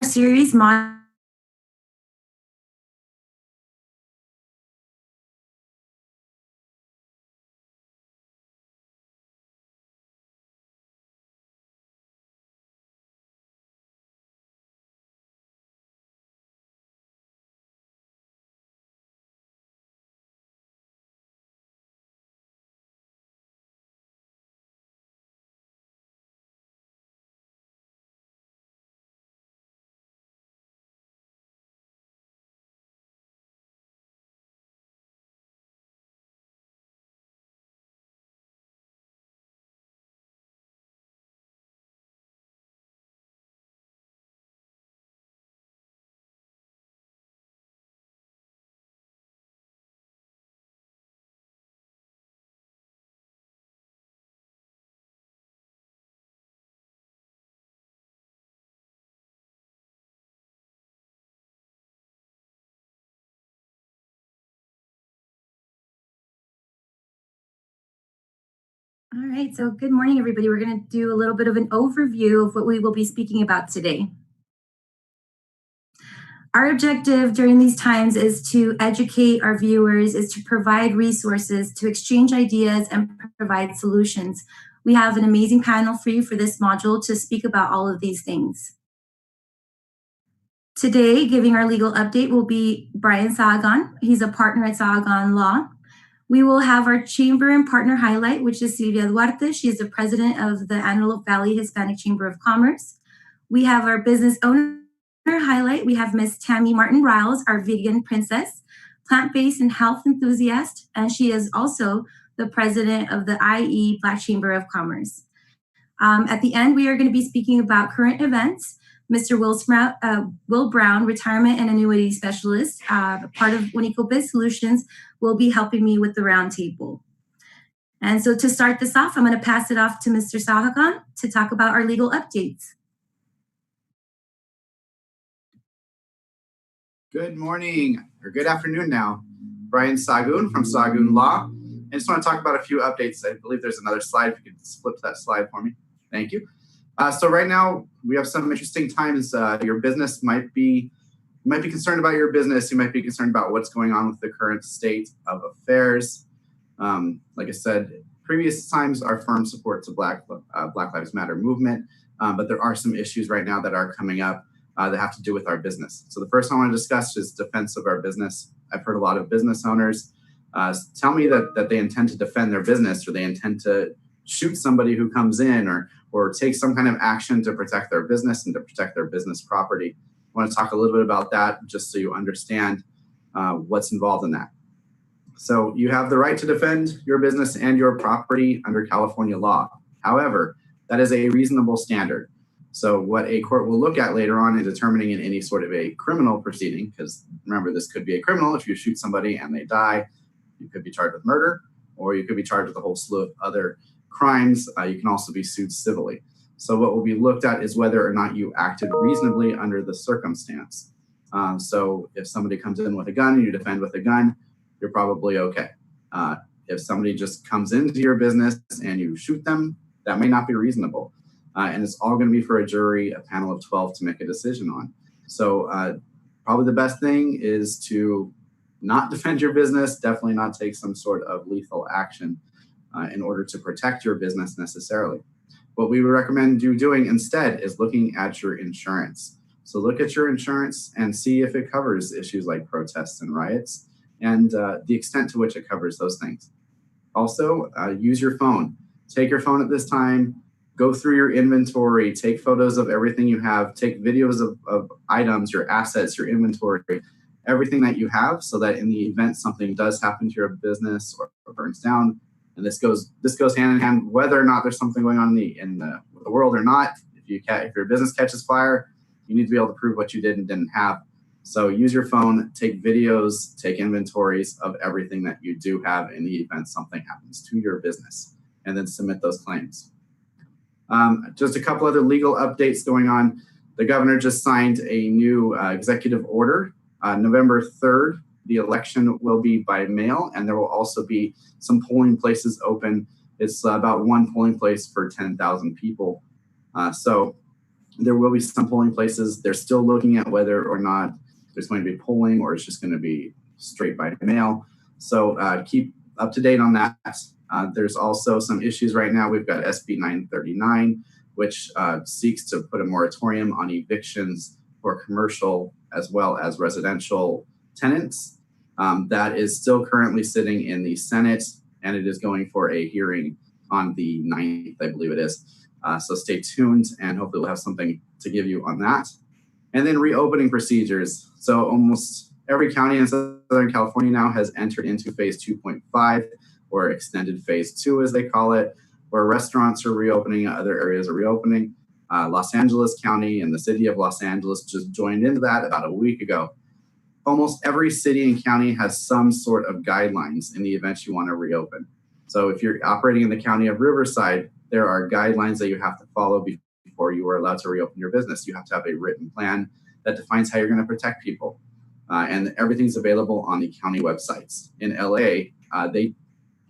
Series mod. All right, so good morning, everybody. We're going to do a little bit of an overview of what we will be speaking about today. Our objective during these times is to educate our viewers, is to provide resources, to exchange ideas, and provide solutions. We have an amazing panel for you for this module to speak about all of these things. Today, giving our legal update will be Brian Sahagan. He's a partner at Sahagan Law. We will have our chamber and partner highlight, which is Silvia Duarte. She is the president of the Antelope Valley Hispanic Chamber of Commerce. We have our business owner highlight. We have Miss Tammy Martin Riles, our vegan princess, plant-based and health enthusiast, and she is also the president of the IE Black Chamber of Commerce. At the end, we are going to be speaking about current events. Mr. Will Brown, retirement and annuity specialist, part of Wanico Biz Solutions, will be helping me with the roundtable. And so to start this off, I'm going to pass it off to Mr. Sahagan to talk about our legal updates. Good morning, or good afternoon now. Brian Sahagan from Sahagan Law. I just want to talk about a few updates. I believe there's another slide. If you could flip that slide for me. Thank you. So right now, we have some interesting times. Your business might be concerned about your business. You might be concerned about what's going on with the current state of affairs. Like I said, previous times, our firm supports the Black Lives Matter movement, but there are some issues right now that are coming up that have to do with our business. So the first one I want to discuss is defense of our business. I've heard a lot of business owners tell me that they intend to defend their business, or they intend to shoot somebody who comes in, or take some kind of action to protect their business and to protect their business property. I want to talk a little bit about that just so you understand what's involved in that. So you have the right to defend your business and your property under California law. However, that is a reasonable standard. So what a court will look at later on in determining in any sort of a criminal proceeding, because remember, this could be a criminal. If you shoot somebody and they die, you could be charged with murder, or you could be charged with a whole slew of other crimes. You can also be sued civilly. So what will be looked at is whether or not you acted reasonably under the circumstance. So if somebody comes in with a gun and you defend with a gun, you're probably okay. If somebody just comes into your business and you shoot them, that may not be reasonable. And it's all going to be for a jury, a panel of 12 to make a decision on. So probably the best thing is to not defend your business, definitely not take some sort of lethal action in order to protect your business necessarily. What we would recommend you doing instead is looking at your insurance. So look at your insurance and see if it covers issues like protests and riots and the extent to which it covers those things. Also, use your phone. Take your phone at this time, go through your inventory, take photos of everything you have, take videos of items, your assets, your inventory, everything that you have, so that in the event something does happen to your business or burns down, and this goes hand in hand, whether or not there's something going on in the world or not. If your business catches fire, you need to be able to prove what you did and didn't have. So use your phone, take videos, take inventories of everything that you do have in the event something happens to your business, and then submit those claims. Just a couple other legal updates going on. The governor just signed a new executive order. November 3rd, the election will be by mail, and there will also be some polling places open. It's about one polling place for 10,000 people. So there will be some polling places. They're still looking at whether or not there's going to be polling or it's just going to be straight by mail. So keep up to date on that. There's also some issues right now. We've got SB 939, which seeks to put a moratorium on evictions for commercial as well as residential tenants. That is still currently sitting in the Senate, and it is going for a hearing on the 9th, I believe it is. So stay tuned, and hopefully we'll have something to give you on that. And then reopening procedures. So almost every county in Southern California now has entered into phase 2.5, or extended phase 2, as they call it, where restaurants are reopening, other areas are reopening. Los Angeles County and the city of Los Angeles just joined into that about a week ago. Almost every city and county has some sort of guidelines in the event you want to reopen. So if you're operating in the county of Riverside, there are guidelines that you have to follow before you are allowed to reopen your business. You have to have a written plan that defines how you're going to protect people. And everything's available on the county websites. In LA, they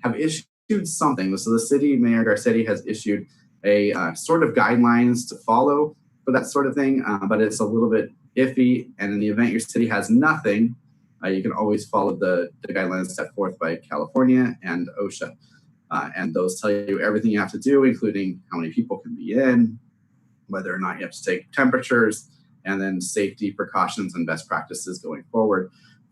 have issued something. So the city, Mayor Garcetti, has issued a sort of guidelines to follow for that sort of thing, but it's a little bit iffy. And in the event your city has nothing, you can always follow the guidelines set forth by California and OSHA. And those tell you everything you have to do, including how many people can be in, whether or not you have to take temperatures, and then safety precautions and best practices going forward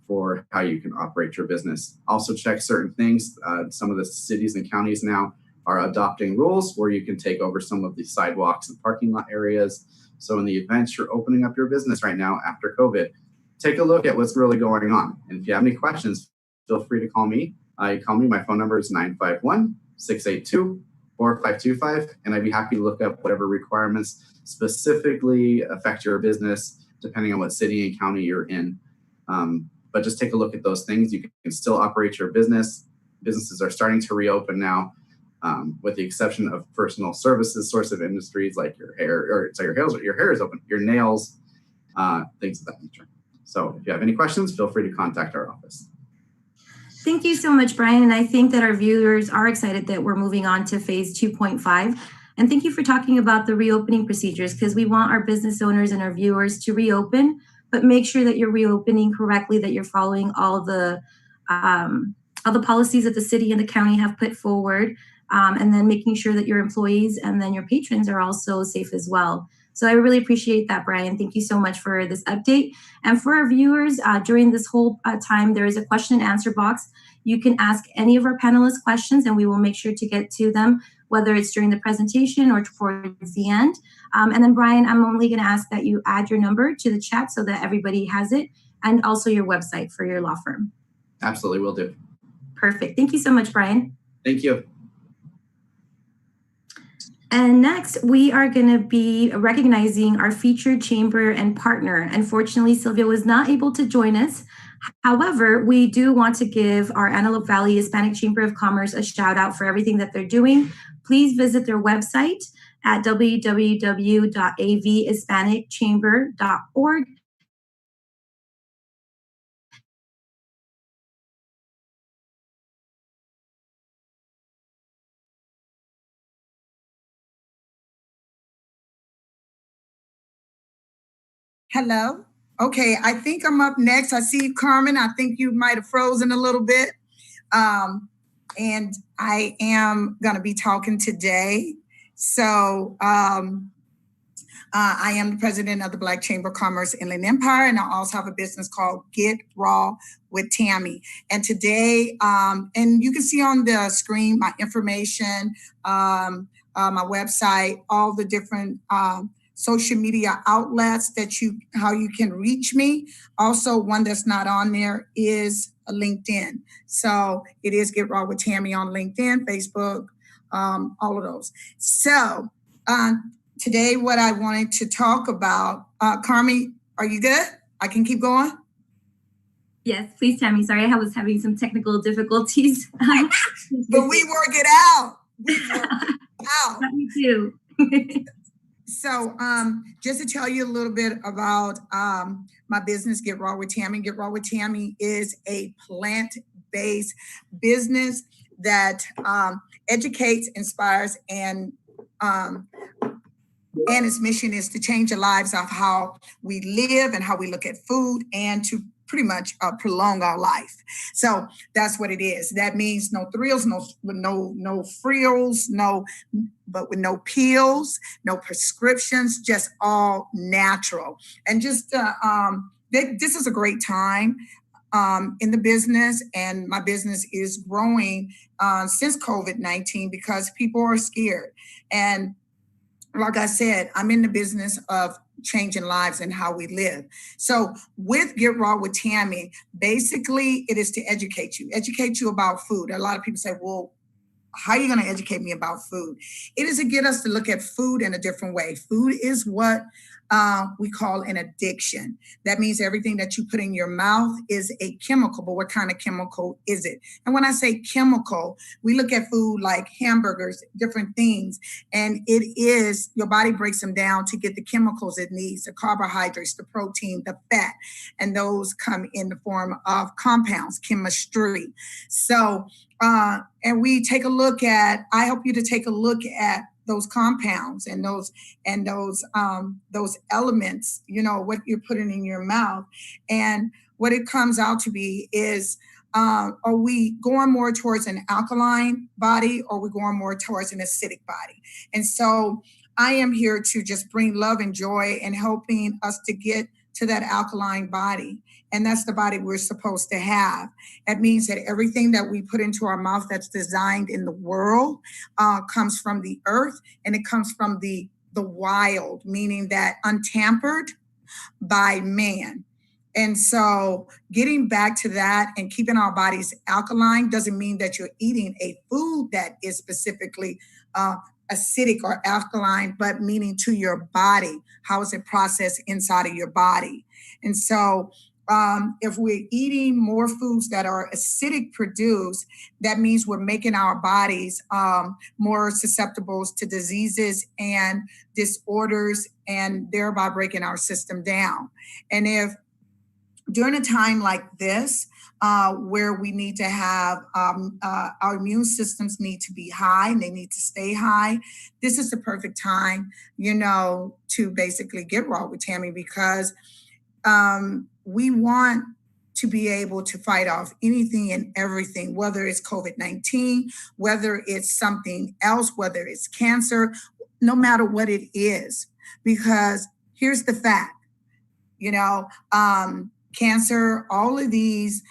for how you can operate your business. Also check certain things. Some of the cities and counties now are adopting rules where you can take over some of the sidewalks and parking lot areas. So in the event you're opening up your business right now after COVID, take a look at what's really going on. And if you have any questions, feel free to call me. You call me, my phone number is 951-682-4525, and I'd be happy to look up whatever requirements specifically affect your business, depending on what city and county you're in. But just take a look at those things. You can still operate your business. Businesses are starting to reopen now, with the exception of personal services, sorts of industries like your hair, or so your hair is open, your nails, things of that nature. So if you have any questions, feel free to contact our office. Thank you so much, Brian. And I think that our viewers are excited that we're moving on to phase 2.5. And thank you for talking about the reopening procedures, because we want our business owners and our viewers to reopen, but make sure that you're reopening correctly, that you're following all the policies that the city and the county have put forward, and then making sure that your employees and then your patrons are also safe as well. So I really appreciate that, Brian. Thank you so much for this update. And for our viewers, during this whole time, there is a question and answer box. You can ask any of our panelists questions, and we will make sure to get to them, whether it's during the presentation or towards the end. And then, Brian, I'm only going to ask that you add your number to the chat so that everybody has it, and also your website for your law firm. Absolutely, will do. Perfect. Thank you so much, Brian. Thank you. And next, we are going to be recognizing our featured chamber and partner. Unfortunately, Sylvia was not able to join us. However, we do want to give our Antelope Valley Hispanic Chamber of Commerce a shout out for everything that they're doing. Please visit their website at www.avhispanicchamber.org. Hello. Okay, I think I'm up next. I see you, Carmen. I think you might have frozen a little bit. And I am going to be talking today. So I am the president of the Black Chamber of Commerce Inland Empire, and I also have a business called Get Raw with Tammy. And today, and you can see on the screen my information, my website, all the different social media outlets how you can reach me. Also, one that's not on there is LinkedIn. So it is Get Raw with Tammy on LinkedIn, Facebook, all of those. So today, what I wanted to talk about, Carmi, are you good? I can keep going? Yes, please, Tammy. Sorry, I was having some technical difficulties. But we work it out. We work it out. Me too. So just to tell you a little bit about my business, Get Raw with Tammy. Get Raw with Tammy is a plant-based business that educates, inspires, and its mission is to change the lives of how we live and how we look at food, and to pretty much prolong our life. So that's what it is. That means no thrills, no frills, but with no pills, no prescriptions, just all natural. And just this is a great time in the business, and my business is growing since COVID-19 because people are scared. And like I said, I'm in the business of changing lives and how we live. So with Get Raw with Tammy, basically it is to educate you about food. A lot of people say, well, how are you going to educate me about food? It is to get us to look at food in a different way. Food is what we call an addiction. That means everything that you put in your mouth is a chemical, but what kind of chemical is it? And when I say chemical, we look at food like hamburgers, different things, and it is, your body breaks them down to get the chemicals it needs, the carbohydrates, the protein, the fat, and those come in the form of compounds, chemistry. So, and we take a look at, I help you to take a look at those compounds and those elements, what you're putting in your mouth. And what it comes out to be is, are we going more towards an alkaline body, or are we going more towards an acidic body? And so I am here to just bring love and joy and helping us to get to that alkaline body. And that's the body we're supposed to have. That means that everything that we put into our mouth that's designed in the world comes from the earth, and it comes from the wild, meaning that untampered by man. And so getting back to that and keeping our bodies alkaline doesn't mean that you're eating a food that is specifically acidic or alkaline, but meaning to your body. How is it processed inside of your body? And so if we're eating more foods that are acidic produced, that means we're making our bodies more susceptible to diseases and disorders, and thereby breaking our system down. And if during a time like this, where we need to have our immune systems need to be high and they need to stay high, this is the perfect time, to basically get raw with Tammy, because we want to be able to fight off anything and everything, whether it's COVID-19, whether it's something else, whether it's cancer, no matter what it is. Because here's the fact, cancer, all of these,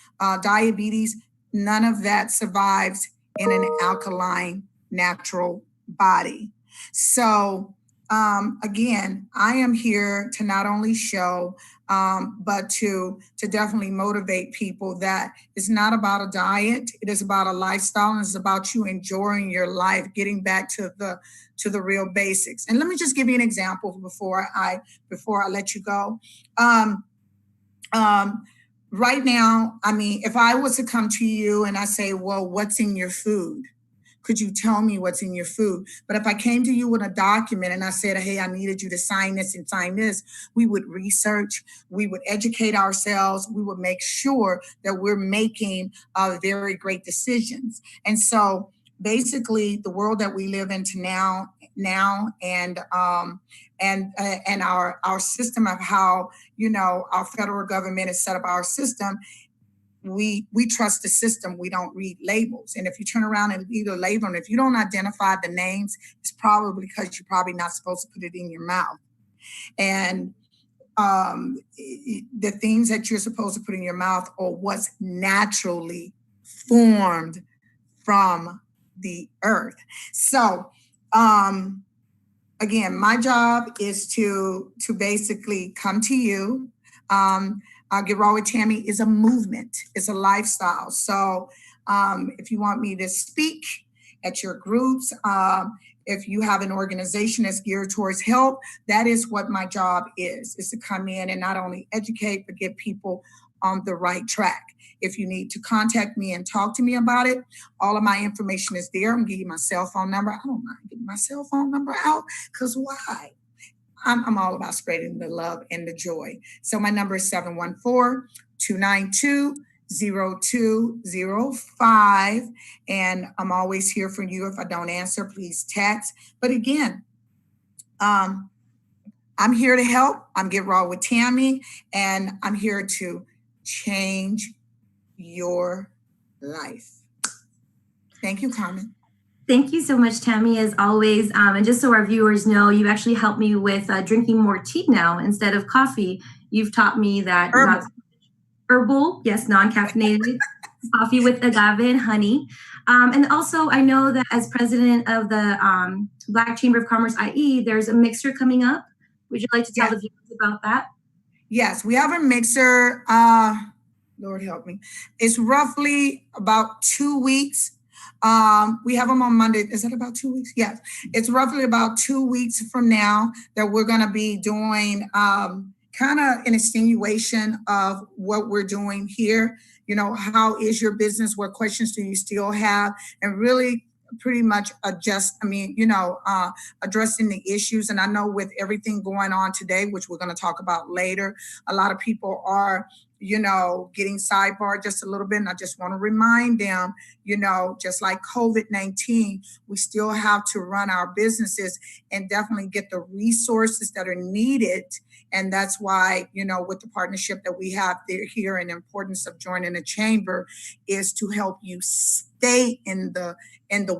diabetes, none of that survives in an alkaline, natural body. So again, I am here to not only show but to definitely motivate people that it's not about a diet. It is about a lifestyle, and it's about you enjoying your life, getting back to the real basics. And let me just give you an example before I let you go. Right now, I mean, if I was to come to you and I say, well, what's in your food? Could you tell me what's in your food? But if I came to you with a document and I said, hey, I needed you to sign this and sign this, we would research, we would educate ourselves, we would make sure that we're making very great decisions. And so basically the world that we live into now and our system of how, our federal government has set up our system, we trust the system. We don't read labels. And if you turn around and read a label, and if you don't identify the names, it's probably because you're probably not supposed to put it in your mouth. And the things that you're supposed to put in your mouth are what's naturally formed from the earth. So again, my job is to basically come to you. Get Raw with Tammy is a movement, it's a lifestyle. So if you want me to speak at your groups, if you have an organization that's geared towards help, that is what my job is to come in and not only educate, but get people on the right track. If you need to contact me and talk to me about it, all of my information is there. I'm giving you my cell phone number. I don't mind getting my cell phone number out, because why? I'm all about spreading the love and the joy. So my number is 714-292-0205. And I'm always here for you. If I don't answer, please text. But again, I'm here to help. I'm Get Raw with Tammy, and I'm here to change your life. Thank you, Carmen. Thank you so much, Tammy, as always. And just so our viewers know, you actually helped me with drinking more tea now instead of coffee. You've taught me that herbal, yes, non-caffeinated coffee with agave and honey. And also, I know that as president of the Black Chamber of Commerce IE, there's a mixer coming up. Would you like to tell the viewers about that? Yes, we have a mixer. Lord help me. It's roughly about 2 weeks. We have them on Monday. Is that about 2 weeks? Yes. It's roughly about 2 weeks from now that we're going to be doing kind of an extenuation of what we're doing here. How is your business? What questions do you still have? And really pretty much addressing the issues. And I know with everything going on today, which we're going to talk about later, a lot of people are getting sidebarred just a little bit. And I just want to remind them, just like COVID-19, we still have to run our businesses and definitely get the resources that are needed. And that's why, with the partnership that we have here and the importance of joining a chamber is to help you stay in the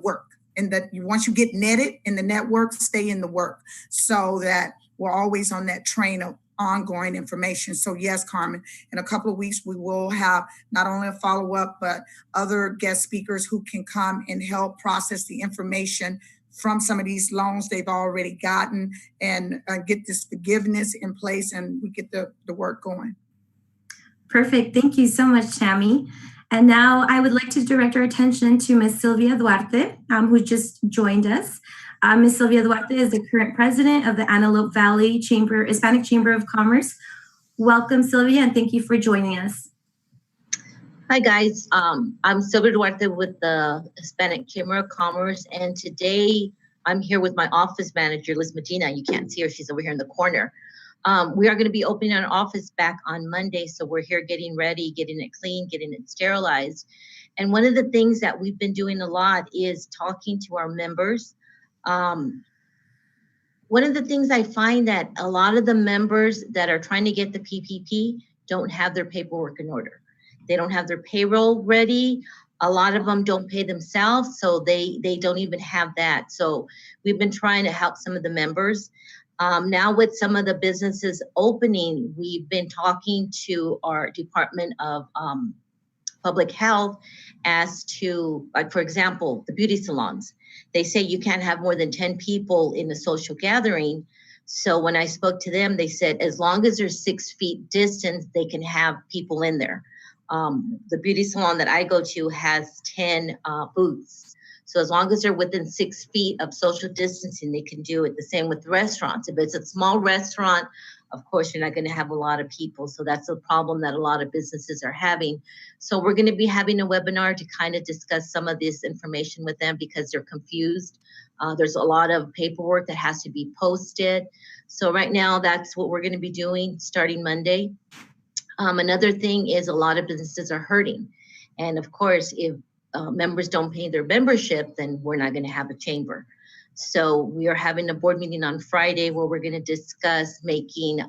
work. And that once you get netted in the network, stay in the work, so that we're always on that train of ongoing information. So yes, Carmen, in a couple of weeks, we will have not only a follow-up, but other guest speakers who can come and help process the information from some of these loans they've already gotten and get this forgiveness in place, and we get the work going. Perfect. Thank you so much, Tammy. And now I would like to direct our attention to Ms. Sylvia Duarte, who just joined us. Ms. Sylvia Duarte is the current president of the Antelope Valley Hispanic Chamber of Commerce. Welcome, Sylvia, and thank you for joining us. Hi, guys. I'm Sylvia Duarte with the Hispanic Chamber of Commerce, and today I'm here with my office manager, Liz Medina. You can't see her. She's over here in the corner. We are going to be opening an office back on Monday, so we're here getting ready, getting it clean, getting it sterilized. And one of the things that we've been doing a lot is talking to our members. One of the things I find that a lot of the members that are trying to get the PPP don't have their paperwork in order. They don't have their payroll ready. A lot of them don't pay themselves, so they don't even have that. So we've been trying to help some of the members. Now with some of the businesses opening, we've been talking to our Department of Public Health as to, like, for example, the beauty salons. They say you can't have more than 10 people in a social gathering. So when I spoke to them, they said as long as there's 6 feet distance, they can have people in there. The beauty salon that I go to has 10 booths. So as long as they're within 6 feet of social distancing, they can do it. The same with restaurants. If it's a small restaurant, of course, you're not going to have a lot of people. So that's a problem that a lot of businesses are having. So we're going to be having a webinar to kind of discuss some of this information with them because they're confused. There's a lot of paperwork that has to be posted. So right now, that's what we're going to be doing starting Monday. Another thing is a lot of businesses are hurting. And of course, if members don't pay their membership, then we're not going to have a chamber. So we are having a board meeting on Friday where we're going to discuss making,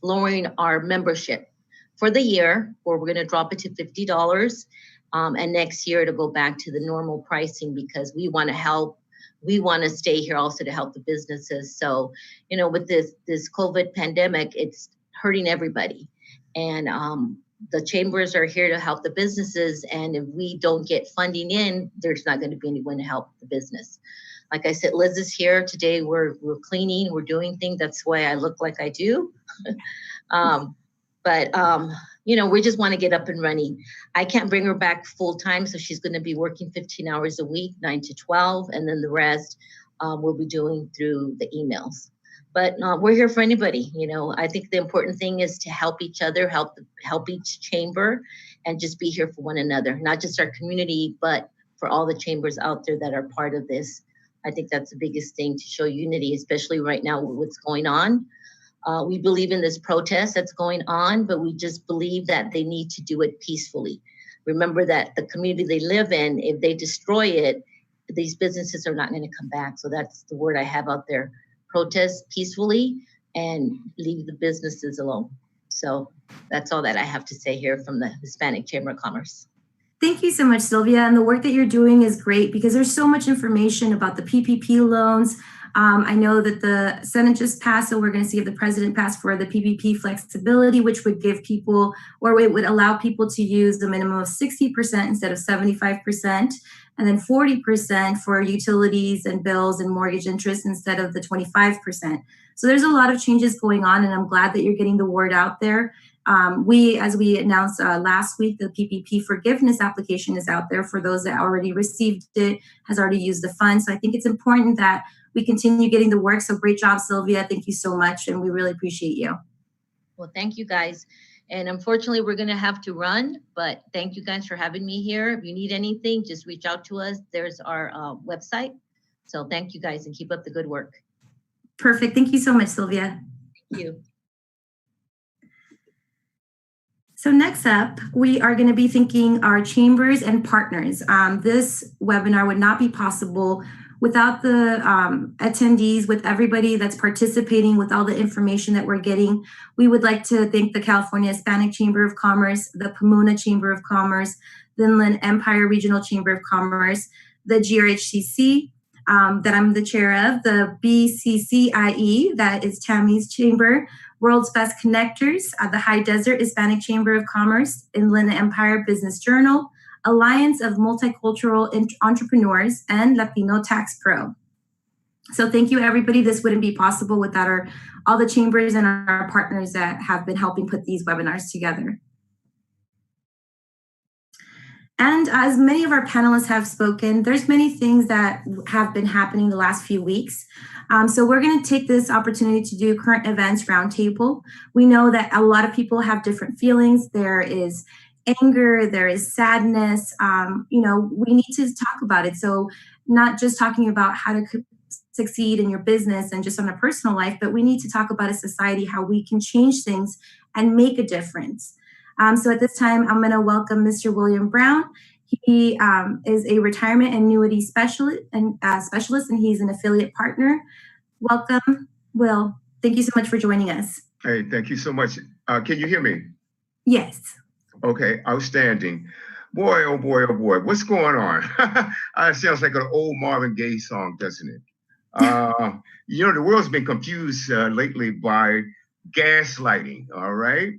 lowering our membership for the year, where we're going to drop it to $50. And next year to go back to the normal pricing because we want to help. We want to stay here also to help the businesses. So, you know, with this COVID pandemic, it's hurting everybody. And the chambers are here to help the businesses. And if we don't get funding in, there's not going to be anyone to help the business. Like I said, Liz is here today. We're cleaning, we're doing things. That's why I look like I do. You know, we just want to get up and running. I can't bring her back full time, so she's going to be working 15 hours a week, 9 to 12, and then the rest we'll be doing through the emails. But we're here for anybody. You know, I think the important thing is to help each other, help each chamber, and just be here for one another, not just our community, but for all the chambers out there that are part of this. I think that's the biggest thing to show unity, especially right now with what's going on. We believe in this protest that's going on, but we just believe that they need to do it peacefully. Remember that the community they live in, if they destroy it, these businesses are not going to come back. So that's the word I have out there. Protest peacefully and leave the businesses alone. So that's all that I have to say here from the Hispanic Chamber of Commerce. Thank you so much, Sylvia. And the work that you're doing is great because there's so much information about the PPP loans. I know that the Senate just passed, so we're going to see if the president passed for the PPP flexibility, which would give people, or it would allow people to use the minimum of 60% instead of 75%, and then 40% for utilities and bills and mortgage interest instead of the 25%. So there's a lot of changes going on, and I'm glad that you're getting the word out there. As we announced last week, the PPP forgiveness application is out there for those that already received it, has already used the funds. So I think it's important that we continue getting the work. So great job, Sylvia. Thank you so much. And we really appreciate you. Well, thank you guys. And unfortunately, we're going to have to run, but thank you guys for having me here. If you need anything, just reach out to us. There's our website. So thank you guys and keep up the good work. Perfect. Thank you so much, Sylvia. Thank you. So next up, we are going to be thanking our chambers and partners. This webinar would not be possible without the attendees, with everybody that's participating, with all the information that we're getting. We would like to thank the California Hispanic Chamber of Commerce, the Pomona Chamber of Commerce, the Inland Empire Regional Chamber of Commerce, the GRHCC, that I'm the chair of, the BCCIE, that is Tammy's chamber, World's Best Connectors, the High Desert Hispanic Chamber of Commerce, Inland Empire Business Journal, Alliance of Multicultural Entrepreneurs, and Latino Tax Pro. So thank you, everybody. This wouldn't be possible without all the chambers and our partners that have been helping put these webinars together. And as many of our panelists have spoken, there's many things that have been happening the last few weeks. So we're going to take this opportunity to do current events roundtable. We know that a lot of people have different feelings. There is anger, there is sadness. We need to talk about it. So not just talking about how to succeed in your business and just on a personal life, but we need to talk about a society, how we can change things and make a difference. So at this time, I'm going to welcome Mr. William Brown. He is a retirement annuity specialist, and he's an affiliate partner. Welcome, Will. Thank you so much for joining us. Hey, thank you so much. Can you hear me? Yes. Okay, outstanding. Boy, oh boy, oh boy, what's going on? It sounds like an old Marvin Gaye song, doesn't it? The world's been confused lately by gaslighting, all right?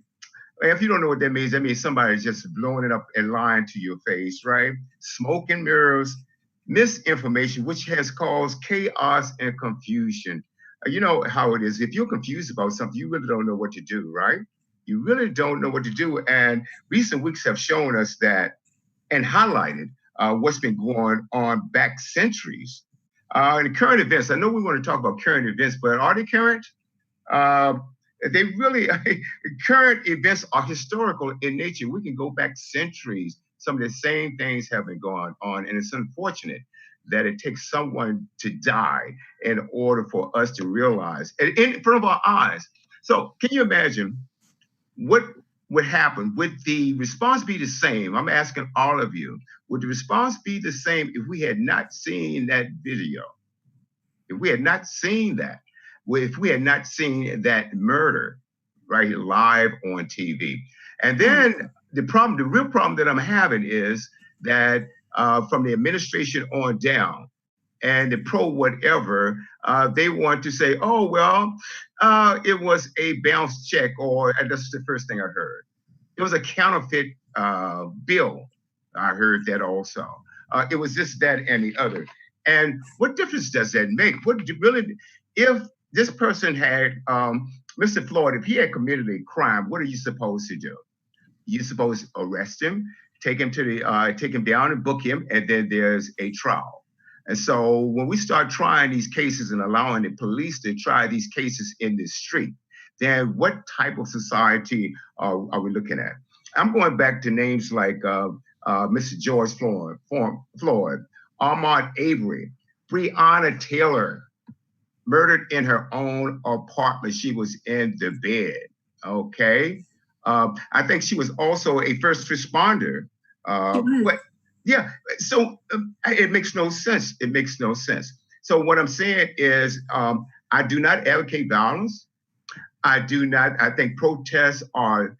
If you don't know what that means somebody's just blowing it up and lying to your face, right? Smoke and mirrors, misinformation, which has caused chaos and confusion. You know how it is. If you're confused about something, you really don't know what to do, right? You really don't know what to do. And recent weeks have shown us that and highlighted what's been going on back centuries. In current events, I know we want to talk about current events, but are they current? Uh, they really, current events are historical in nature. We can go back centuries. Some of the same things have been going on, and it's unfortunate that it takes someone to die in order for us to realize in front of our eyes. So can you imagine what would happen? Would the response be the same? I'm asking all of you, would the response be the same if we had not seen that video? If we had not seen that, if we had not seen that murder, right, live on TV. And then the real problem that I'm having is that from the administration on down and the pro whatever, they want to say, oh, well, it was a bounce check, or and that's the first thing I heard. It was a counterfeit bill. I heard that also. It was this, that, and the other. And what difference does that make? What really, if this person had, Mr. Floyd, if he had committed a crime, what are you supposed to do? You're supposed to arrest him, take him down and book him, and then there's a trial. And so when we start trying these cases and allowing the police to try these cases in the street, then what type of society are we looking at? I'm going back to names like Mr. George Floyd, Ahmaud Arbery, Breonna Taylor, murdered in her own apartment. She was in the bed, okay? I think she was also a first responder. But yeah, so it makes no sense. It makes no sense. So what I'm saying is I do not advocate violence. I think protests are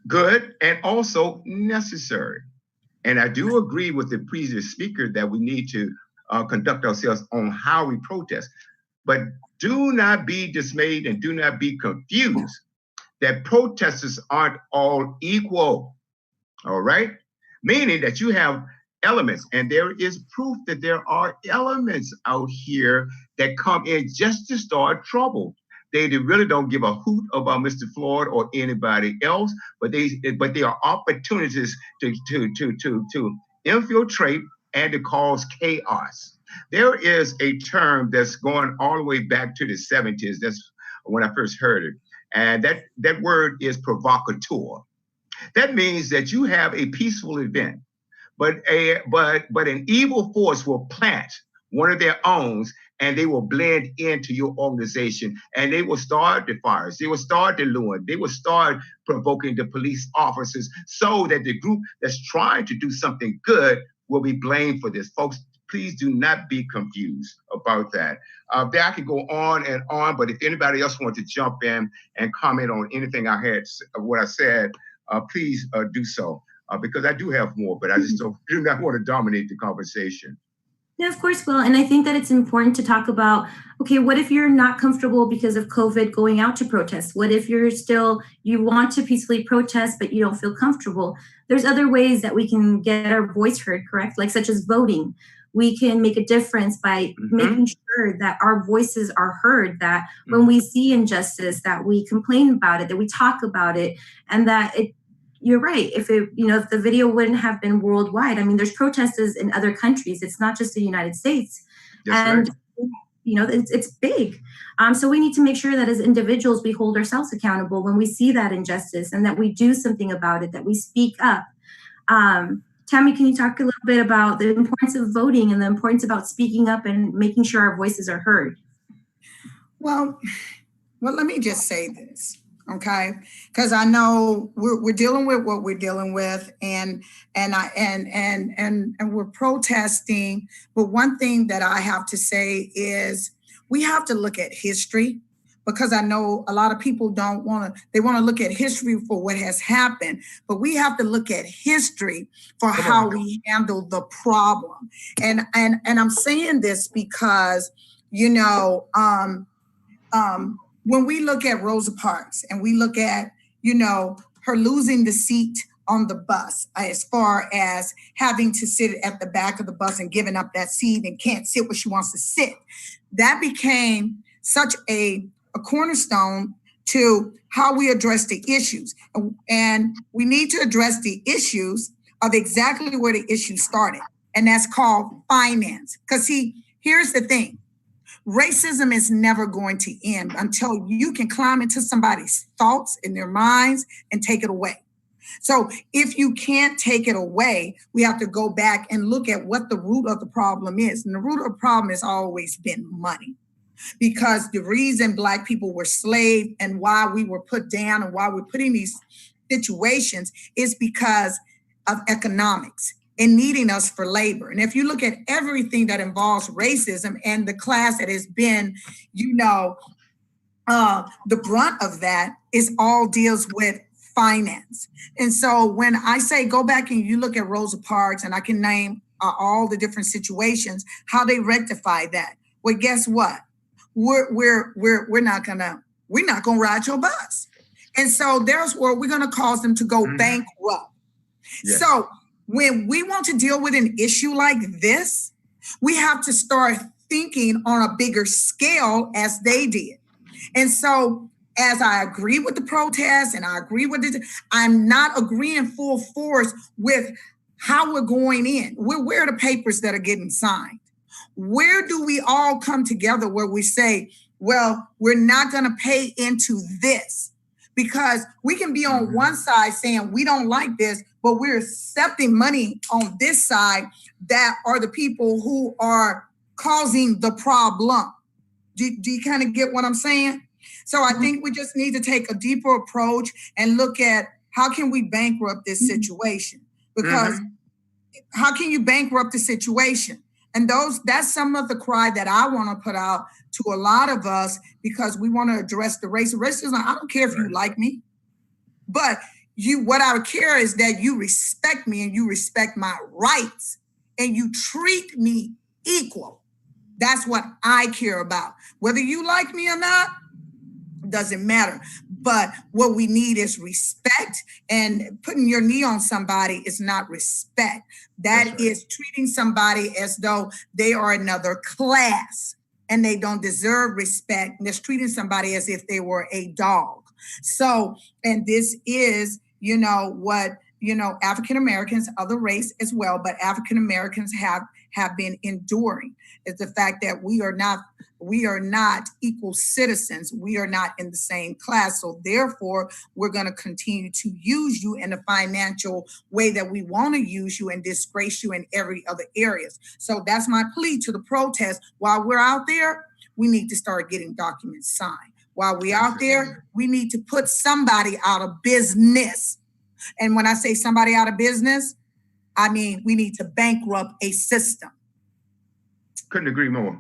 good and also necessary. And I do agree with the previous speaker that we need to conduct ourselves on how we protest. But do not be dismayed and do not be confused that protesters aren't all equal, all right? Meaning that you have elements, and there is proof that there are elements out here that come in just to start trouble. They really don't give a hoot about Mr. Floyd or anybody else, but they are opportunities to infiltrate and to cause chaos. There is a term that's going all the way back to the 70s. That's when I first heard it. And that word is provocateur. That means that you have a peaceful event, but an evil force will plant one of their own, and they will blend into your organization, and they will start the fires. They will start the looting. They will start provoking the police officers so that the group that's trying to do something good will be blamed for this. Folks, please do not be confused about that. I could go on and on, but if anybody else wants to jump in and comment on anything I had, what I said, please do so, because I do have more, but I just do not want to dominate the conversation. Yeah, of course, Will. And I think that it's important to talk about, okay, what if you're not comfortable because of COVID going out to protest? What if you want to peacefully protest, but you don't feel comfortable? There's other ways that we can get our voice heard, correct? Like such as voting. We can make a difference by making sure that our voices are heard, that when we see injustice, that we complain about it, that we talk about it, and that you're right. If the video wouldn't have been worldwide, I mean, there's protesters in other countries. It's not just the United States. That's right. It's big. So we need to make sure that as individuals, we hold ourselves accountable when we see that injustice and that we do something about it, that we speak up. Tammy, can you talk a little bit about the importance of voting and the importance about speaking up and making sure our voices are heard? Well, let me just say this, okay? Because I know we're dealing with what we're dealing with, and we're protesting. But one thing that I have to say is we have to look at history, because I know a lot of people want to look at history for what has happened, but we have to look at history for how we handle the problem. And I'm saying this because, when we look at Rosa Parks and we look at, her losing the seat on the bus, as far as having to sit at the back of the bus and giving up that seat and can't sit where she wants to sit, that became such a cornerstone to how we address the issues. And we need to address the issues of exactly where the issue started, and that's called finance. Because see, here's the thing. Racism is never going to end until you can climb into somebody's thoughts in their minds and take it away. So if you can't take it away, we have to go back and look at what the root of the problem is. And the root of the problem has always been money. Because the reason Black people were slaves and why we were put down and why we're put in these situations is because of economics and needing us for labor. And if you look at everything that involves racism and the class that has been, the brunt of that is all deals with finance. And so when I say go back and you look at Rosa Parks, and I can name all the different situations, how they rectify that. Well, guess what? We're not gonna ride your bus. And so there's where we're gonna cause them to go bankrupt. Yes. So when we want to deal with an issue like this, we have to start thinking on a bigger scale as they did. And so as I agree with the protests and I agree with it, I'm not agreeing full force with how we're going in. Where are the papers that are getting signed? Where do we all come together where we say, well, we're not going to pay into this? Because we can be on one side saying we don't like this, but we're accepting money on this side that are the people who are causing the problem. Do you kind of get what I'm saying? So I think we just need to take a deeper approach and look at how can we bankrupt this situation? Because how can you bankrupt the situation? And that's some of the cry that I want to put out to a lot of us, because we want to address the racism. I don't care if you like me, but what I care is that you respect me and you respect my rights and you treat me equal. That's what I care about. Whether you like me or not, doesn't matter. But what we need is respect, and putting your knee on somebody is not respect. That is treating somebody as though they are another class and they don't deserve respect. And it's treating somebody as if they were a dog. So, and this is, what, African Americans, other race as well, but African Americans have been enduring, is the fact that we are not equal citizens. We are not in the same class. So therefore, we're going to continue to use you in the financial way that we want to use you and disgrace you in every other areas. So that's my plea to the protest. While we're out there, we need to start getting documents signed. While we're out there, we need to put somebody out of business. And when I say somebody out of business, I mean, we need to bankrupt a system. Couldn't agree more.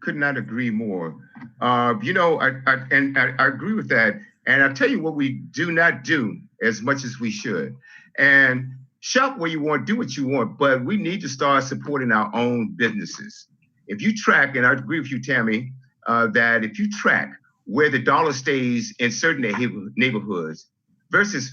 Could not agree more. I agree with that. And I'll tell you what we do not do as much as we should. And shop where you want, do what you want, but we need to start supporting our own businesses. If you track, and I agree with you, Tammy, that if you track where the dollar stays in certain neighborhoods versus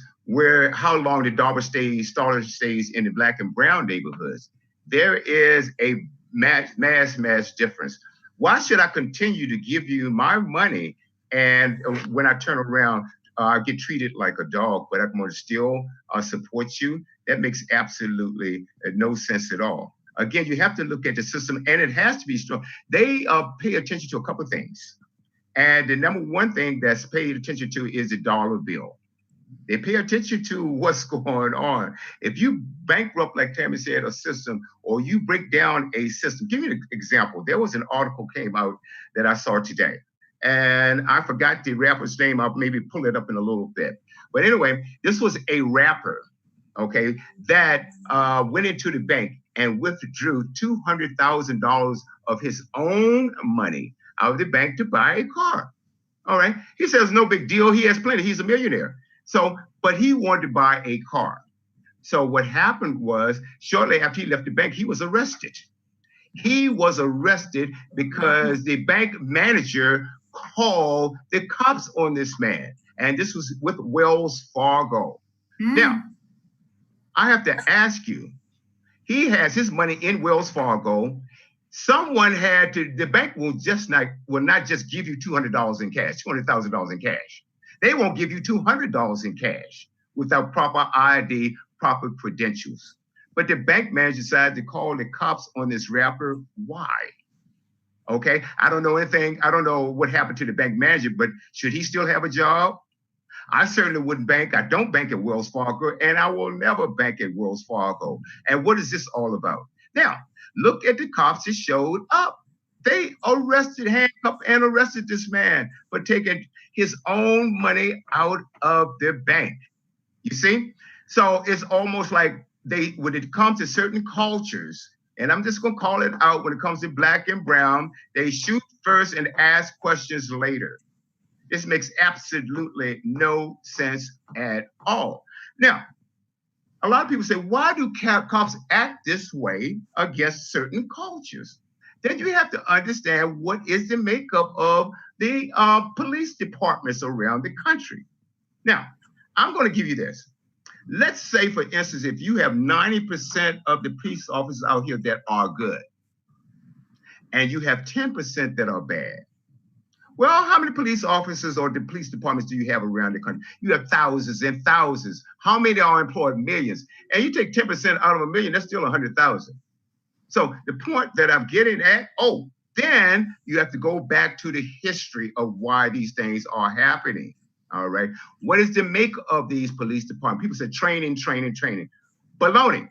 how long the dollar stays in the Black and brown neighborhoods, there is a mass difference. Why should I continue to give you my money, and when I turn around, I get treated like a dog, but I'm going to still support you? That makes absolutely no sense at all. Again, you have to look at the system, and it has to be strong. They pay attention to a couple of things. And the number one thing that's paid attention to is the dollar bill. They pay attention to what's going on. If you bankrupt, like Tammy said, a system, or you break down a system, give me an example. There was an article came out that I saw today, and I forgot the rapper's name. I'll maybe pull it up in a little bit. But anyway, this was a rapper, okay, that went into the bank and withdrew $200,000 of his own money out of the bank to buy a car. All right. He says no big deal. He has plenty. He's a millionaire. So, but he wanted to buy a car. So what happened was, shortly after he left the bank, he was arrested. He was arrested because the bank manager called the cops on this man. And this was with Wells Fargo. Now, I have to ask you, he has his money in Wells Fargo. Someone had to, the bank will not just give you $200 in cash, $200,000 in cash. They won't give you $200 in cash without proper ID, proper credentials. But the bank manager decided to call the cops on this rapper. Why? Okay, I don't know anything. I don't know what happened to the bank manager, but should he still have a job? I certainly wouldn't bank. I don't bank at Wells Fargo, and I will never bank at Wells Fargo. And what is this all about? Now, look at the cops that showed up. They handcuffed and arrested this man for taking his own money out of the bank. You see? So it's almost like when it comes to certain cultures, and I'm just going to call it out, when it comes to Black and brown, they shoot first and ask questions later. This makes absolutely no sense at all. Now, a lot of people say, why do cops act this way against certain cultures? Then you have to understand what is the makeup of the police departments around the country. Now, I'm going to give you this. Let's say, for instance, if you have 90% of the police officers out here that are good, and you have 10% that are bad. Well, how many police officers or the police departments do you have around the country? You have thousands and thousands. How many are employed? Millions. And you take 10% out of a million, that's still 100,000. So the point that I'm getting at, then you have to go back to the history of why these things are happening. All right. What is the makeup of these police departments? People say training. Baloney.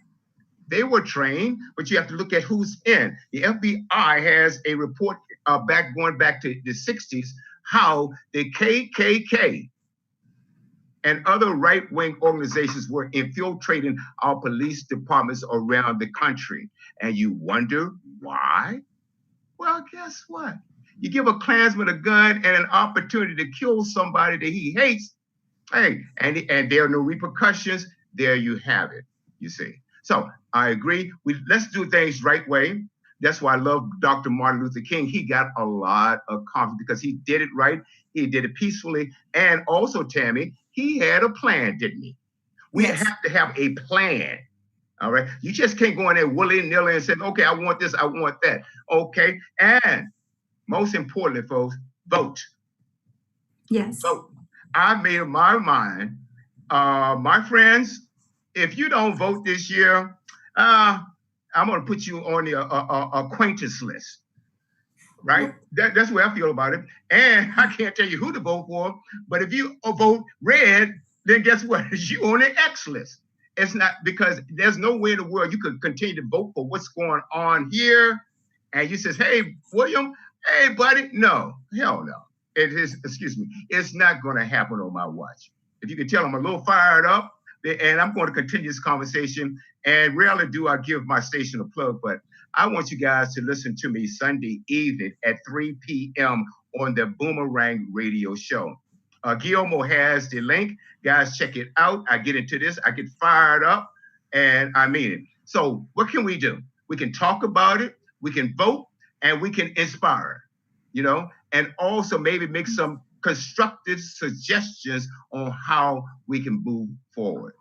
They were trained, but you have to look at who's in. The FBI has a report going back to the 60s, how the KKK and other right-wing organizations were infiltrating our police departments around the country. And you wonder why? Well, guess what? You give a Klansman a gun and an opportunity to kill somebody that he hates, and there are no repercussions. There you have it, you see. So I agree. Let's do things right way. That's why I love Dr. Martin Luther King. He got a lot of confidence because he did it right. He did it peacefully. And also, Tammy, he had a plan, didn't he? We have to have a plan. All right. You just can't go in there willy-nilly and say, okay, I want this, I want that. Okay. And most importantly, folks, vote. Yes. Vote. I made up my mind. My friends, if you don't vote this year, I'm going to put you on the acquaintance list, right? That's where I feel about it. And I can't tell you who to vote for, but if you vote red, then guess what? You on the X list. It's not, because there's no way in the world you could continue to vote for what's going on here. And you says, hey, William, hey, buddy. No, hell no. It is, excuse me, it's not going to happen on my watch. If you can tell, I'm a little fired up, and I'm going to continue this conversation. And rarely do I give my station a plug, but I want you guys to listen to me Sunday evening at 3 p.m. on the Boomerang Radio Show. Guillermo has the link. Guys, check it out. I get into this. I get fired up, and I mean it. So what can we do? We can talk about it. We can vote, and we can inspire, and also maybe make some constructive suggestions on how we can move forward.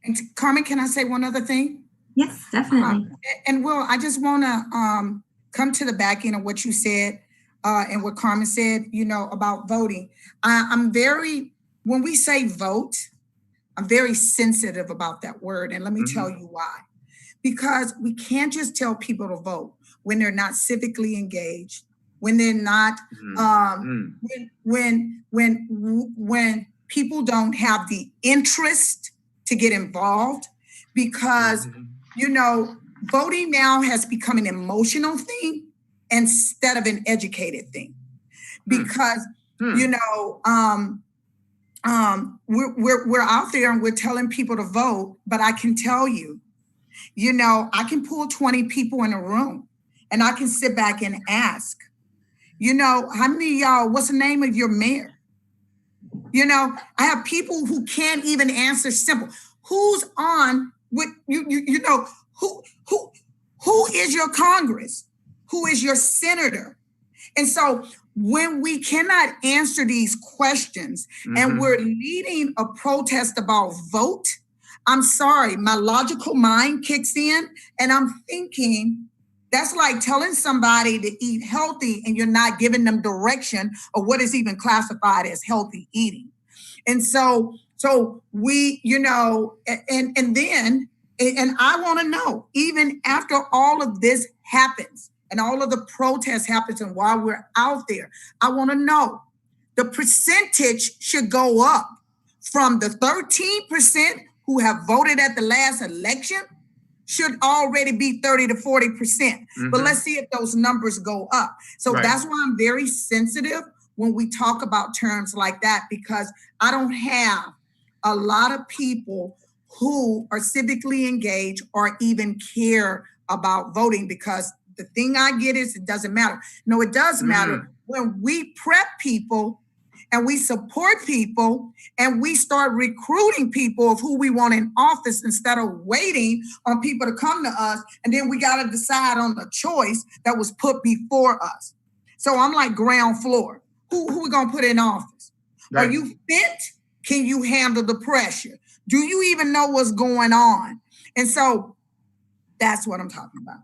And Carmen, can I say one other thing? Yes, definitely. And Will, I just want to come to the back end of what you said and what Carmen said, about voting. When we say vote, I'm very sensitive about that word. And let me tell you why. Because we can't just tell people to vote when they're not civically engaged, when they're not, when people don't have the interest to get involved, because, voting now has become an emotional thing instead of an educated thing. Because, we're out there and we're telling people to vote, but I can tell you, I can pull 20 people in a room and I can sit back and ask, how many of y'all, what's the name of your mayor? I have people who can't even answer simple. Who's on with who is your Congress? Who is your senator? And so when we cannot answer these questions and we're leading a protest about vote, I'm sorry, my logical mind kicks in and I'm thinking, That's like telling somebody to eat healthy and you're not giving them direction of what is even classified as healthy eating. And so we, and I want to know, even after all of this happens and all of the protests happens and while we're out there, I want to know the percentage should go up from the 13% who have voted at the last election should already be 30 to 40%. But let's see if those numbers go up. So that's why I'm very sensitive when we talk about terms like that, because I don't have a lot of people who are civically engaged or even care about voting, because the thing I get is it doesn't matter. No, it does matter when we prep people and we support people and we start recruiting people of who we want in office instead of waiting on people to come to us. And then we got to decide on the choice that was put before us. So I'm like ground floor. Who we going to put in office? Right. Are you fit? Can you handle the pressure? Do you even know what's going on? And so that's what I'm talking about.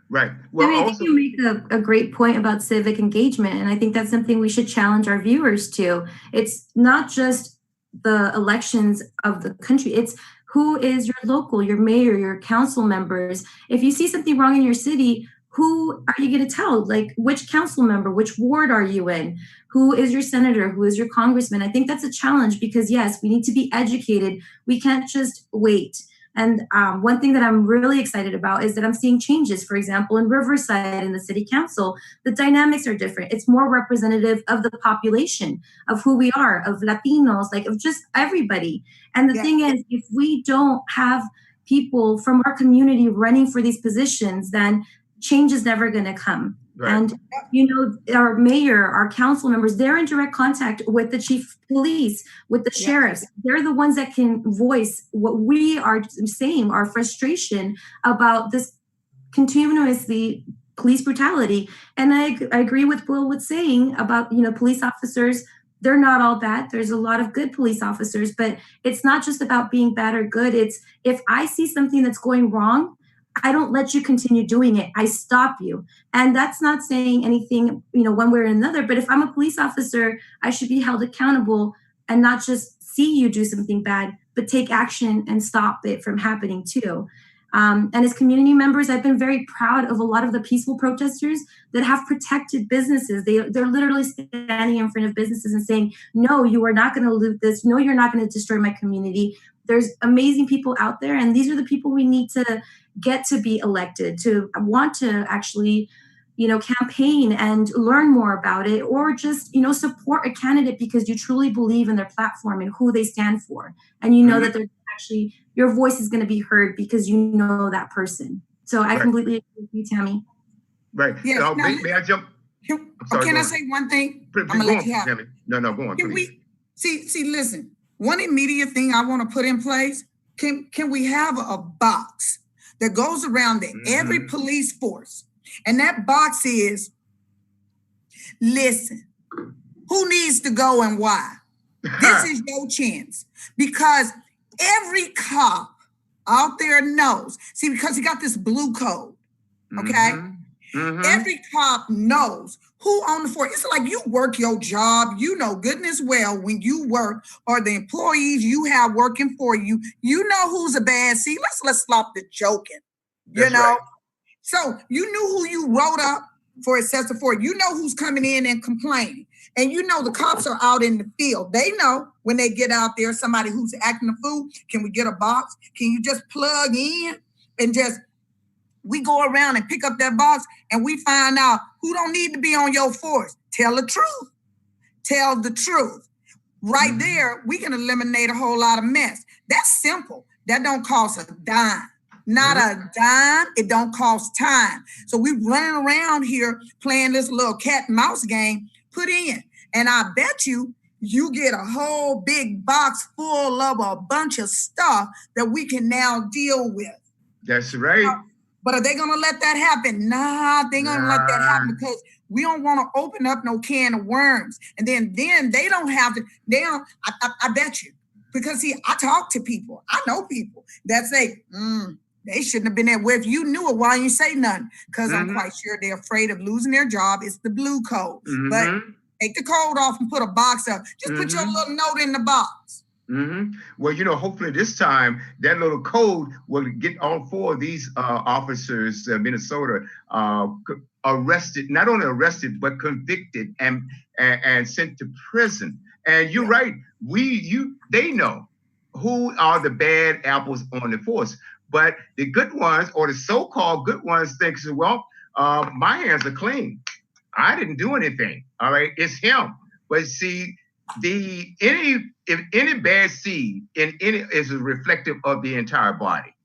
Right. Well, I think you make a great point about civic engagement, and I think that's something we should challenge our viewers to. It's not just the elections of the country. It's who is your local, your mayor, your council members. If you see something wrong in your city, who are you going to tell? Like, which council member, which ward are you in? Who is your senator? Who is your congressman? I think that's a challenge because, yes, we need to be educated. We can't just wait. And one thing that I'm really excited about is that I'm seeing changes. For example, in Riverside, in the city council, the dynamics are different. It's more representative of the population, of who we are, of Latinos, like of just everybody. And the thing is, if we don't have people from our community running for these positions, then change is never going to come. Right. And, our mayor, our council members, they're in direct contact with the chief of police, with the sheriffs. They're the ones that can voice what we are saying, our frustration about this continuously police brutality. And I agree with Will with saying about, police officers, they're not all bad. There's a lot of good police officers, but it's not just about being bad or good. It's if I see something that's going wrong, I don't let you continue doing it. I stop you. And that's not saying anything, one way or another. But if I'm a police officer, I should be held accountable and not just see you do something bad, but take action and stop it from happening too. And as community members, I've been very proud of a lot of the peaceful protesters that have protected businesses. They're literally standing in front of businesses and saying, no, you are not going to loot this. No, you're not going to destroy my community. There's amazing people out there. And these are the people we need to get to be elected, to want to actually, campaign and learn more about it, or just, support a candidate because you truly believe in their platform and who they stand for. And that they're actually, your voice is going to be heard because you know that person. So I completely agree with you, Tammy. Right. Yes. So, may I jump? Can I say one thing? I'm going to let you have it. No, go on, please. See, listen, one immediate thing I want to put in place, can we have a box that goes around every police force? And that box is, listen, who needs to go and why? This is your chance. Because every cop out there knows. See, because he got this blue code, okay? Every cop knows who on the force. It's like you work your job. You know goodness well when you work or the employees you have working for you, you know who's a bad seed. Let's stop the joking. That's right. So you knew who you wrote up for excessive force. You know who's coming in and complaining. And the cops are out in the field. They know when they get out there, somebody who's acting a fool. Can we get a box? Can you just plug in and we go around and pick up that box and we find out who don't need to be on your force. Tell the truth. Tell the truth. Right there, we can eliminate a whole lot of mess. That's simple. That don't cost a dime. Not a dime. It don't cost time. So we running around here playing this little cat and mouse game. Put in. And I bet you get a whole big box full of a bunch of stuff that we can now deal with. That's right. But are they going to let that happen? Nah, they're going to let that happen because we don't want to open up no can of worms. And then they don't have to, I bet you. Because see, I talk to people. I know people that say, They shouldn't have been there. Well, if you knew it, why you say nothing? Because I'm Mhm. quite sure they're afraid of losing their job. It's the blue code. But Mhm. take the code off and put a box up. Just put your Mhm. little note in the box. Well, hopefully this time that little code will get all four of these officers, Minnesota, arrested. Not only arrested but convicted and sent to prison. And you're Yeah. right. They know who are the bad apples on the force, but the good ones or the so-called good ones thinks, well, my hands are clean. I didn't do anything. All right, it's him. But see, if any bad seed in any is reflective of the entire body,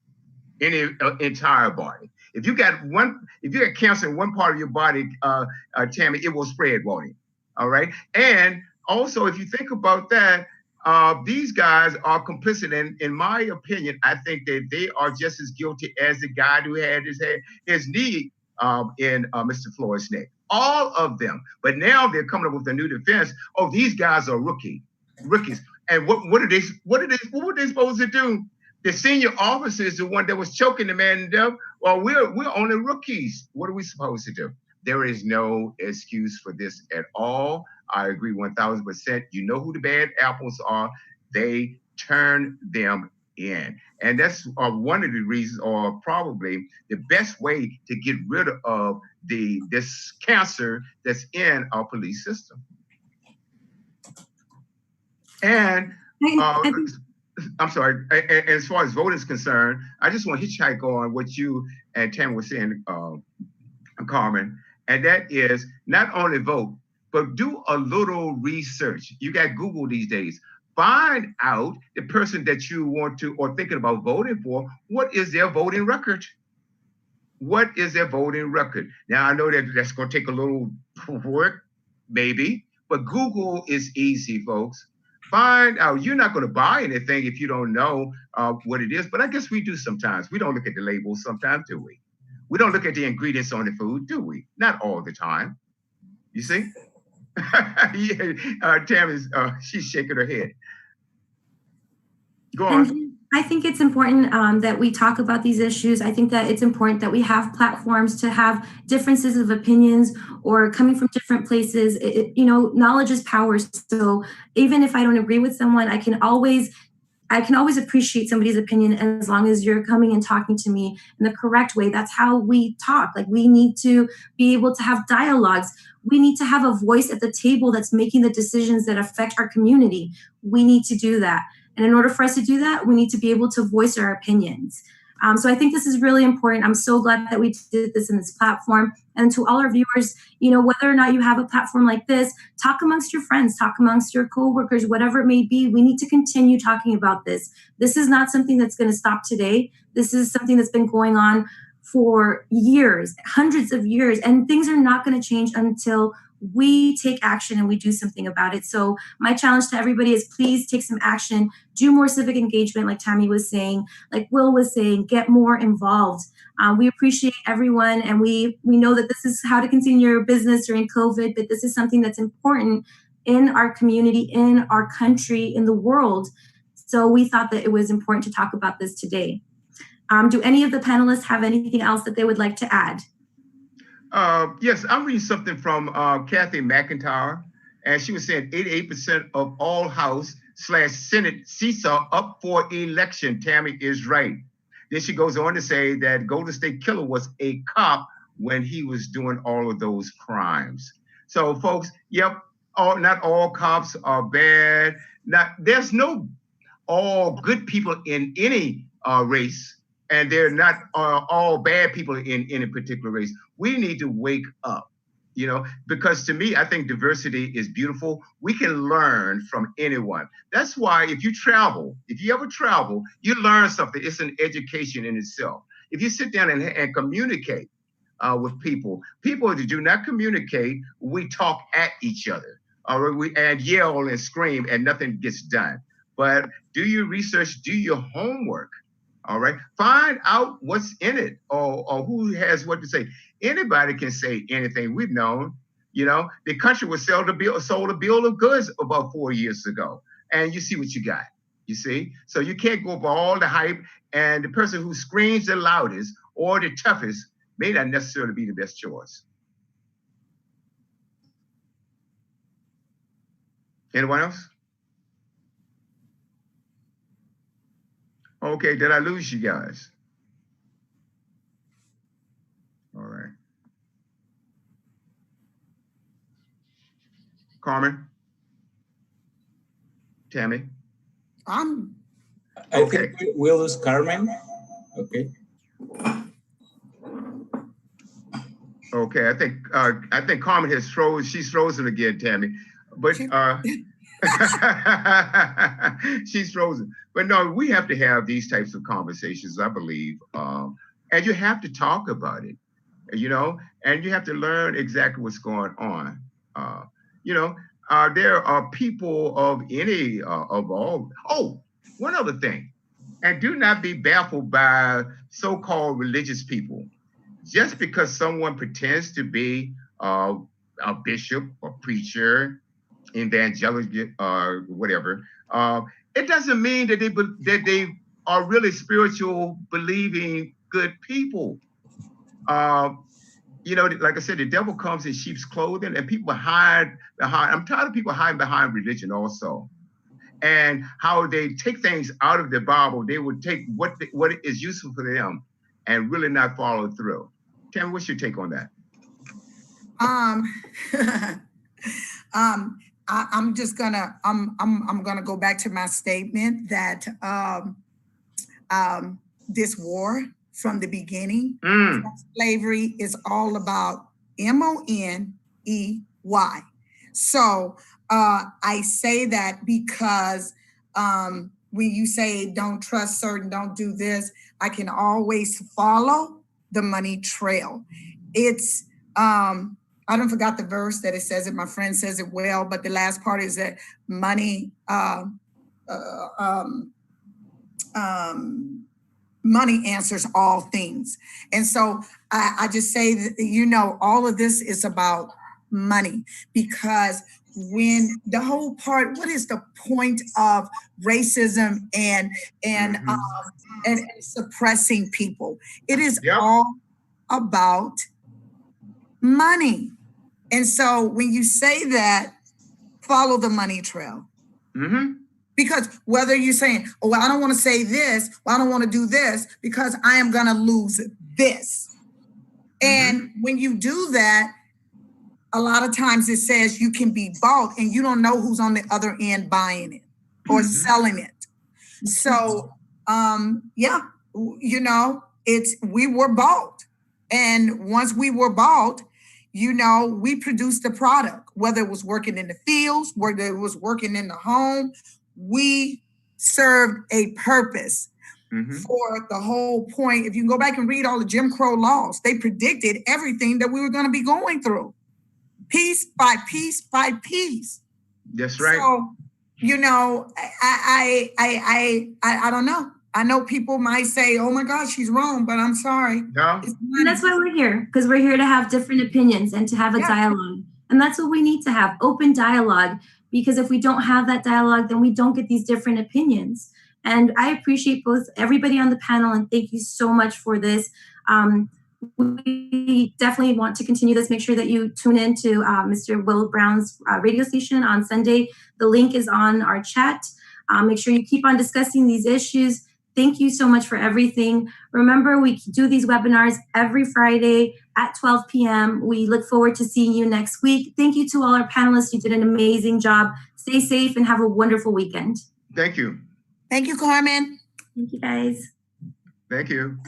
any entire body. If you got cancer in one part of your body, Tammy, it will spread, won't it? All right. And also, if you think about that, these guys are complicit. And in my opinion, I think that they are just as guilty as the guy who had his knee in Mr. Floyd's neck. All of them. But now they're coming up with a new defense. Oh, these guys are rookies. And what were they supposed to do? The senior officer is the one that was choking the man to death. Well, we're only rookies. What are we supposed to do? There is no excuse for this at all. I agree 1000%. You know who the bad apples are. They turn them in. And that's one of the reasons, or probably the best way to get rid of this cancer that's in our police system. And I'm sorry. And as far as voting is concerned, I just want to hitchhike on what you and Tam were saying, Carmen, and that is not only vote, but do a little research. You got Google these days. Find out the person that you want to or thinking about voting for. What is their voting record? What is their voting record? Now, I know that that's going to take a little work, maybe, but Google is easy, folks. Find out. You're not going to buy anything if you don't know what it is, but I guess we do sometimes. We don't look at the labels sometimes, do we? We don't look at the ingredients on the food, do we? Not all the time. You see? Yeah, Tammy's, she's shaking her head. Go on. And I think it's important that we talk about these issues. I think that it's important that we have platforms to have differences of opinions or coming from different places. Knowledge is power. So even if I don't agree with someone, I can always appreciate somebody's opinion as long as you're coming and talking to me in the correct way. That's how we talk. Like, we need to be able to have dialogues. We need to have a voice at the table that's making the decisions that affect our community. We need to do that. And in order for us to do that, we need to be able to voice our opinions. So I think this is really important. I'm so glad that we did this in this platform. And to all our viewers, whether or not you have a platform like this, talk amongst your friends, talk amongst your coworkers, whatever it may be. We need to continue talking about this. This is not something that's going to stop today. This is something that's been going on for years, hundreds of years, and things are not going to change until we take action and we do something about it. So my challenge to everybody is, please take some action, do more civic engagement, like Tammy was saying, like Will was saying, get more involved. We appreciate everyone, and we know that this is how to continue your business during COVID, but this is something that's important in our community, in our country, in the world. So we thought that it was important to talk about this today. Do any of the panelists have anything else that they would like to add? Yes, I'm reading something from Kathy McIntyre, and she was saying 88% of all House/Senate seats are up for election. Tammy is right. Then she goes on to say that Golden State Killer was a cop when he was doing all of those crimes. So, folks, yep, not all cops are bad. There's no all good people in any race. And they're not all bad people in any particular race. We need to wake up, because to me, I think diversity is beautiful. We can learn from anyone. That's why if you ever travel, you learn something. It's an education in itself. If you sit down and communicate with people that do not communicate, we talk at each other, and yell and scream, and nothing gets done. But do your research, do your homework. All right. Find out what's in it or who has what to say. Anybody can say anything. We've known, the country was sold a bill of goods about 4 years ago. And you see what you got. You see? So you can't go for all the hype, and the person who screams the loudest or the toughest may not necessarily be the best choice. Anyone else? Okay, did I lose you guys? All right. Carmen? Tammy? I'm I Okay. think we'll lose Carmen. Okay. Okay, I think Carmen has frozen. She's frozen again, Tammy. But she's frozen. But no, we have to have these types of conversations, I believe. And you have to talk about it, you know, and you have to learn exactly what's going on. You know, there are people of any of all. Oh, one other thing, and do not be baffled by so-called religious people. Just because someone pretends to be a bishop or preacher, evangelical or whatever, it doesn't mean that they are really spiritual, believing, good people. You know, like I said, the devil comes in sheep's clothing, and people hide behind. I'm tired of people hiding behind religion also, and how they take things out of the Bible. They would take what is useful for them and really not follow through. Tammy, what's your take on that? I'm just gonna I'm gonna go back to my statement that this war from the beginning, slavery is all about MONEY. So I say that because when you say don't trust certain, don't do this, I can always follow the money trail. It's I don't forgot the verse that it says it. My friend says it well, but the last part is that money money answers all things. And so I just say that, you know, all of this is about money, because when the whole part, what is the point of racism and suppressing people? It is all about money. And so when you say that, follow the money trail. Because whether you're saying, oh, well, I don't want to say this, well, I don't want to do this because I am going to lose this. And when you do that, a lot of times it says you can be bought and you don't know who's on the other end buying it or selling it. So, yeah, you know, we were bought. And once we were bought, you know, we produced a product, whether it was working in the fields, whether it was working in the home, we served a purpose for the whole point. If you can go back and read all the Jim Crow laws, they predicted everything that we were going to be going through, piece by piece by piece. That's right. So, you know, I don't know. I know people might say, oh my gosh, she's wrong, but I'm sorry. No. And that's why we're here, because we're here to have different opinions and to have a dialogue. And that's what we need to have, open dialogue, because if we don't have that dialogue, then we don't get these different opinions. And I appreciate everybody on the panel, and thank you so much for this. We definitely want to continue this. Make sure that you tune in to Mr. Will Brown's radio station on Sunday. The link is on our chat. Make sure you keep on discussing these issues. Thank you so much for everything. Remember, we do these webinars every Friday at 12 p.m. We look forward to seeing you next week. Thank you to all our panelists. You did an amazing job. Stay safe and have a wonderful weekend. Thank you. Thank you, Carmen. Thank you, guys. Thank you.